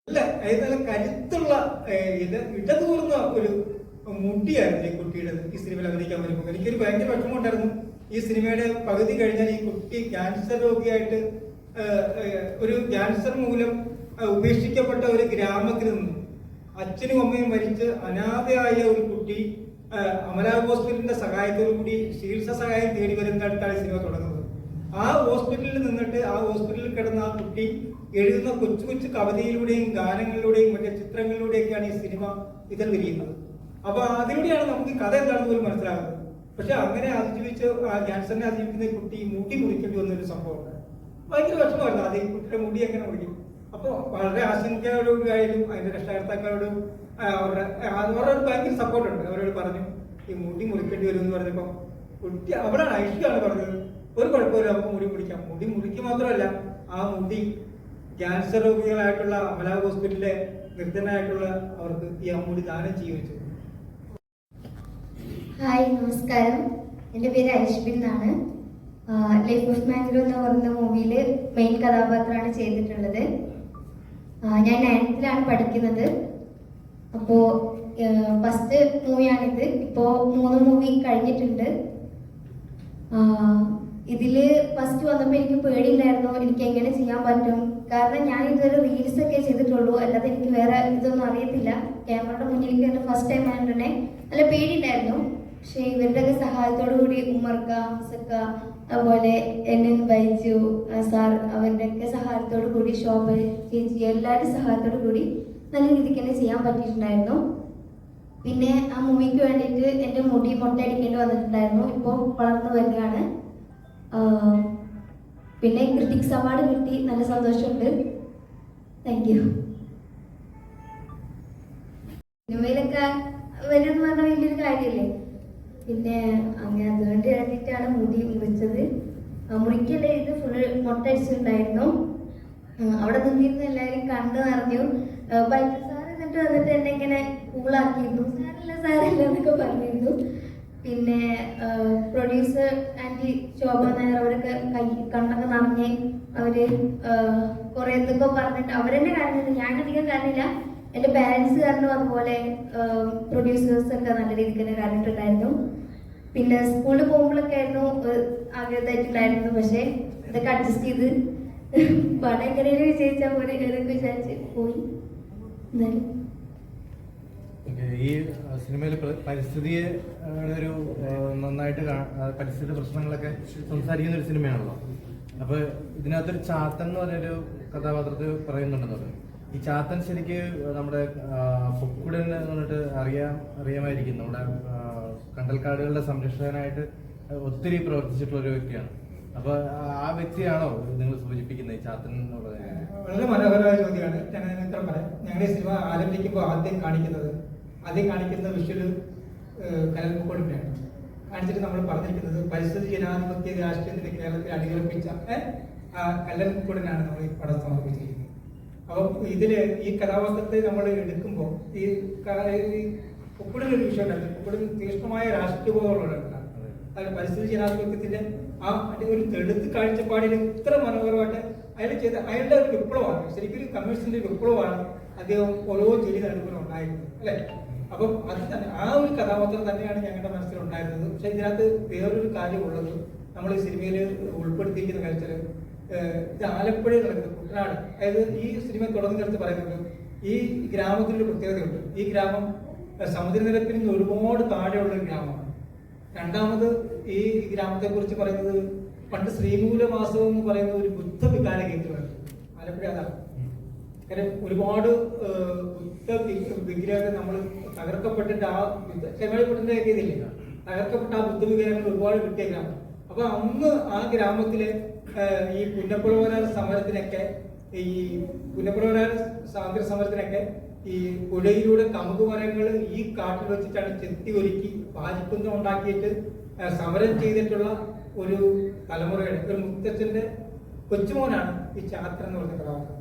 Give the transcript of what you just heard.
അല്ല, നല്ല കരുത്തുള്ള ഇടതൂർന്ന ഒരു മുടിയായിരുന്നു ഈ കുട്ടിയുടെ ഈ സിനിമയിൽ അഭിനയിക്കാൻ വരുമ്പോൾ. എനിക്കൊരു ഭയങ്കര വിഷമമുണ്ടായിരുന്നു. ഈ സിനിമയുടെ പകുതി കഴിഞ്ഞാൽ ഈ കുട്ടി ക്യാൻസർ രോഗിയായിട്ട് ഒരു ക്യാൻസർ മൂലം ഉപേക്ഷിക്കപ്പെട്ട ഒരു ഗ്രാമത്തിൽ നിന്നും അച്ഛനും അമ്മയും മരിച്ച് അനാഥയായ ഒരു കുട്ടി അമല ഹോസ്പിറ്റലിന്റെ സഹായത്തോടു കൂടി ചികിത്സാ സഹായം തേടി വരുന്നിടത്താണ് സിനിമ തുടങ്ങുന്നത്. ആ ഹോസ്പിറ്റലിൽ നിന്നിട്ട് ആ ഹോസ്പിറ്റലിൽ കിടന്ന ആ കുട്ടി എഴുതുന്ന കൊച്ചു കൊച്ചു കവിതയിലൂടെയും ഗാനങ്ങളിലൂടെയും മറ്റേ ചിത്രങ്ങളിലൂടെയൊക്കെയാണ് ഈ സിനിമ ഇതിൽ വിരിയുന്നത്. അപ്പൊ അതിലൂടെയാണ് നമുക്ക് കഥ എന്താണെന്ന് പോലും മനസ്സിലാകുന്നത്. പക്ഷെ അങ്ങനെ അതിജീവിച്ച് ക്യാൻസറിനെ അതിജീവിക്കുന്ന ഈ കുട്ടി മുടി മുറിക്കേണ്ടി വന്നൊരു സംഭവമുണ്ട്. ഭയങ്കര വിഷമമായിരുന്നു. അത് ഈ കുട്ടിയുടെ മുടി എങ്ങനെ മുറിക്കും. അപ്പോൾ വളരെ ആശങ്കയോടും അതിന്റെ രക്ഷകർത്താക്കളോടും അവരോട് ഭയങ്കര സപ്പോർട്ടുണ്ട്. അവരോട് പറഞ്ഞു ഈ മുടി മുറിക്കേണ്ടി വരും എന്ന് പറഞ്ഞപ്പോ കുട്ടി അവിടെയാണ് ഐഷ്യാണ് പറഞ്ഞത് ഒരു കുഴപ്പമില്ല, നമുക്ക് മുടി മുറിക്കാം. മുടി മുറിക്കുക മാത്രമല്ല, ആ മുടി ക്യാൻസർ രോഗികളായിട്ടുള്ള അമല ഹോസ്പിറ്റലിലെ നിർദ്ധനായിട്ടുള്ള അവർക്ക് ഈ മുടി ദാനം ചെയ്യിച്ചു. ഹായ്, നമസ്കാരം. എൻ്റെ പേര് ഐഷ്ബിൻ എന്നാണ്. ലൈഫ് ഓഫ് മാംഗ്രോ എന്ന് പറയുന്ന മൂവിയിൽ മെയിൻ കഥാപാത്രമാണ് ചെയ്തിട്ടുള്ളത്. ഞാൻ 9th പഠിക്കുന്നത്. അപ്പോൾ ഫസ്റ്റ് മൂവിയാണിത്. ഇപ്പോൾ 3 മൂവി കഴിഞ്ഞിട്ടുണ്ട്. ഇതില് ഫസ്റ്റ് വന്നപ്പോൾ എനിക്ക് പേടിയുണ്ടായിരുന്നു, എനിക്ക് എങ്ങനെ ചെയ്യാൻ പറ്റും. കാരണം ഞാൻ ഇതുവരെ റീൽസ് ഒക്കെ ചെയ്തിട്ടുള്ളൂ, അല്ലാതെ എനിക്ക് വേറെ ഇതൊന്നും അറിയത്തില്ല. ക്യാമറയുടെ മുന്നിലേക്ക് എൻ്റെ ഫസ്റ്റ് ടൈം ആയതുകൊണ്ടേ നല്ല പേടിയുണ്ടായിരുന്നു. പക്ഷെ ഇവരുടെയൊക്കെ സഹായത്തോടു കൂടി ഉമ്മർക്ക, ഹംസക്ക, അതുപോലെ എൻ ബൈജു സാർ, അവരുടെയൊക്കെ സഹായത്തോടു കൂടി, ശോഭ ചേച്ചി, എല്ലാവരുടെയും സഹായത്തോടു കൂടി നല്ല രീതിക്ക് തന്നെ ചെയ്യാൻ പറ്റിയിട്ടുണ്ടായിരുന്നു. പിന്നെ ആ മൂവിക്ക് വേണ്ടിയിട്ട് എൻ്റെ മുടി മൊട്ടയടിക്കേണ്ടി വന്നിട്ടുണ്ടായിരുന്നു. ഇപ്പോൾ വളർന്നു വരികയാണ്. പിന്നെ ക്രിറ്റിക്സ് അവാർഡ് കിട്ടി, നല്ല സന്തോഷമുണ്ട്. Thank you. സിനിമയിലൊക്കെ വരുമെന്ന് പറഞ്ഞാൽ വലിയൊരു കാര്യമല്ലേ. പിന്നെ അങ്ങനെ അതുകൊണ്ട് വേണ്ടിയിട്ടാണ് മുടി മുറിച്ചത്. മുറിക്കേണ്ട ഇത് ഫുള്ള് മൊട്ടടിച്ചിട്ടുണ്ടായിരുന്നു. അവിടെ നിന്നിരുന്ന് എല്ലാവരും കണ്ടു നിറഞ്ഞു. ബൈക്ക് സാർ എന്നിട്ട് വന്നിട്ട് എന്നെ ഇങ്ങനെ കൂളാക്കിയിരുന്നു. സാരല്ല എന്നൊക്കെ പറഞ്ഞിരുന്നു. പിന്നെ പ്രൊഡ്യൂസർ ആൻറ്റി ശോഭ നായർ അവരൊക്കെ കണ്ണൊക്കെ നിറഞ്ഞ് അവര് കുറെ എന്തൊക്കെ പറഞ്ഞിട്ട് അവരെന്നെ കരഞ്ഞില്ല. ഞാൻ അധികം കരഞ്ഞില്ല. എൻ്റെ പാരൻസ് കാരണം അതുപോലെ പ്രൊഡ്യൂസേഴ്സ് ഒക്കെ നല്ല രീതിക്ക് തന്നെ കരഞ്ഞിട്ടുണ്ടായിരുന്നു. പിന്നെ സ്കൂളിൽ പോകുമ്പോഴൊക്കെ ആയിരുന്നു ആഗ്രഹമായിട്ടുണ്ടായിരുന്നു. പക്ഷെ ഇതൊക്കെ അഡ്ജസ്റ്റ് ചെയ്ത് പടം എങ്ങനെയും വിജയിച്ചാൽ പോലെ എന്നൊക്കെ വിചാരിച്ച് പോയി. എന്തായാലും ഈ സിനിമയിൽ പരിസ്ഥിതിയെ ഒരു നന്നായിട്ട് പരിസ്ഥിതി പ്രശ്നങ്ങളൊക്കെ സംസാരിക്കുന്ന ഒരു സിനിമയാണല്ലോ. അപ്പൊ ഇതിനകത്തൊരു ചാത്തൻ എന്ന് പറഞ്ഞൊരു കഥാപാത്രത്തിൽ പറയുന്നുണ്ടെന്നത്. ഈ ചാത്തൻ ശരിക്ക് നമ്മുടെ പൊക്കുടൻ എന്ന് പറഞ്ഞിട്ട് അറിയാമായിരിക്കും. നമ്മുടെ കണ്ടൽക്കാടുകളുടെ സംരക്ഷകനായിട്ട് ഒത്തിരി പ്രവർത്തിച്ചിട്ടുള്ള ഒരു വ്യക്തിയാണ്. അപ്പൊ ആ വ്യക്തിയാണോ നിങ്ങൾ സൂചിപ്പിക്കുന്നത് ഈ ചാത്തൻ എന്ന് പറയുന്നത്? വളരെ മനോഹരമായ ചോദ്യമാണ്. ഞങ്ങളുടെ സിനിമ ആരംഭിക്കുമ്പോൾ ആദ്യം കാണിക്കുന്ന വിഷ്വല് കലൽമുക്കോടിനെയാണ് കാണിച്ചിട്ട് നമ്മൾ പറഞ്ഞിരിക്കുന്നത് പരിസ്ഥിതി ജനാധിപത്യ രാഷ്ട്രീയത്തിന്റെ കേരളത്തിൽ അടിയുറപ്പിച്ച കല്ലൽമുക്കോടിനാണ് നമ്മൾ ഈ പടം സമർപ്പിച്ചിരിക്കുന്നത്. അപ്പം ഇതില് ഈ കഥാപാത്രത്തെ നമ്മൾ എടുക്കുമ്പോൾ ഈ ഉപ്പിടൊരു വിഷയം ഉണ്ടായിരുന്നു. ഉപ്പിടൽ തീക്ഷ്ണമായ രാഷ്ട്രീയ ബോധമുള്ളവരാണ്. അതായത് പരിസ്ഥിതി ജനാധിപത്യത്തിന്റെ ആ ഒരു തെടുത്ത് കാഴ്ചപ്പാടിന് ഇത്ര മനോഹരമായിട്ട് അയാളുടെ ഒരു വിപ്ലവമാണ്. ശരിക്കും ഒരു കമ്മ്യൂണിസ്റ്റിന്റെ വിപ്ലവമാണ് അദ്ദേഹം ഓരോ ചെടി നടുപ്പിനും ഉണ്ടായിരുന്നത്, അല്ലെ? അപ്പം അത് തന്നെ ആ ഒരു കഥാപാത്രം തന്നെയാണ് ഞങ്ങളുടെ മനസ്സിലുണ്ടായിരുന്നത്. പക്ഷെ ഇതിനകത്ത് വേറൊരു കാര്യമുള്ളത്, നമ്മൾ ഈ സിനിമയിൽ ഉൾപ്പെടുത്തിയിരിക്കുന്ന കൾച്ചർ ഇത് ആലപ്പുഴയിൽ നടക്കുന്നത് കുട്ടനാട്. അതായത് ഈ സിനിമ തുടങ്ങുന്നിടത്ത് പറയുന്നത് ഈ ഗ്രാമത്തിനൊരു പ്രത്യേകതയുണ്ട്. ഈ ഗ്രാമം സമുദ്രനിരപ്പിൽ നിന്ന് ഒരുപാട് താഴെയുള്ള ഒരു ഗ്രാമമാണ്. രണ്ടാമത് ഈ ഗ്രാമത്തെ കുറിച്ച് പറയുന്നത് പണ്ട് ശ്രീമൂലവാസം എന്ന് പറയുന്ന ഒരു ബുദ്ധ വികാര കേന്ദ്രമാണ് ആലപ്പുഴ. അതാണ് കാര്യം ഒരുപാട് ബുദ്ധ വിഗ്രഹങ്ങൾ നമ്മൾ തകർക്കപ്പെട്ടിട്ട് ആ ചെങ്ങാളിപ്പെട്ടിന്റെ ഇതില്ല, തകർക്കപ്പെട്ട ആ ബുദ്ധ വിഗ്രഹങ്ങൾ ഒരുപാട് കിട്ടിയ ഗ്രാമം. അപ്പൊ അന്ന് ആ ഗ്രാമത്തിലെ ഈ പുന്നപ്പുഴവരാർ സമരത്തിനൊക്കെ സ്വാതന്ത്ര്യ സമരത്തിനൊക്കെ ഈ പുഴയിലൂടെ കമുക് മരങ്ങൾ ഈ കാട്ടിൽ വെച്ചിട്ടാണ് ചെത്തി ഒരുക്കി പാചിക്കുന്തം ഉണ്ടാക്കിയിട്ട് സമരം ചെയ്തിട്ടുള്ള ഒരു തലമുറയുടെ ഒരു മുത്തച്ഛന്റെ കൊച്ചുമോനാണ് ഈ ചാത്തൻ എന്ന് പറഞ്ഞ കഥാപാത്രം.